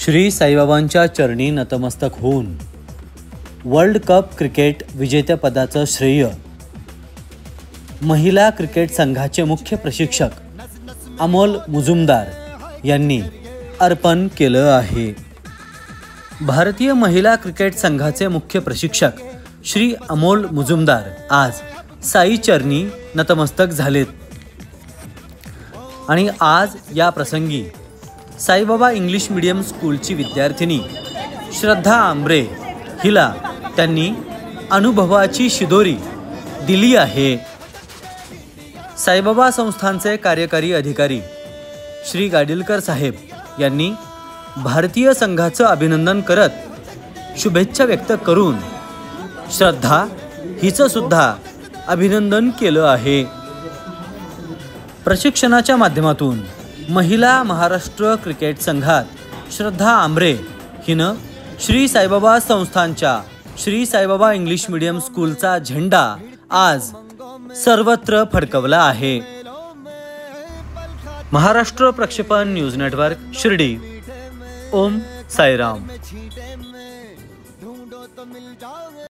श्री साईबाबांच्या चरणी नतमस्तक होऊन वर्ल्ड कप क्रिकेट विजेतेपदाचं श्रेय महिला क्रिकेट संघाचे मुख्य प्रशिक्षक अमोल मुजुमदार यांनी अर्पण केलं आहे। भारतीय महिला क्रिकेट संघाचे मुख्य प्रशिक्षक श्री अमोल मुजुमदार आज साई चरणी नतमस्तक झालेत आणि आज या प्रसंगी साईबाबा इंग्लिश मीडियम स्कूलची विद्यार्थिनी श्रद्धा आंब्रे हिला त्यांनी अनुभवाची शिदोरी दिली आहे। साईबाबा संस्थानचे कार्यकारी अधिकारी श्री गाडीलकर साहेब यांनी भारतीय संघाचं अभिनंदन करत शुभेच्छा व्यक्त करून श्रद्धा हिचं सुद्धा अभिनंदन केलं आहे। प्रशिक्षणाच्या माध्यमातून महिला महाराष्ट्र क्रिकेट संघात श्रद्धा आंब्रे हिनं श्री साईबाबा संस्थानच्या श्री साईबाबा इंग्लिश मीडियम स्कूलचा झेंडा आज सर्वत्र फडकवला आहे। महाराष्ट्र प्रक्षेपण न्यूज नेटवर्क शिर्डी। ओम साईराम।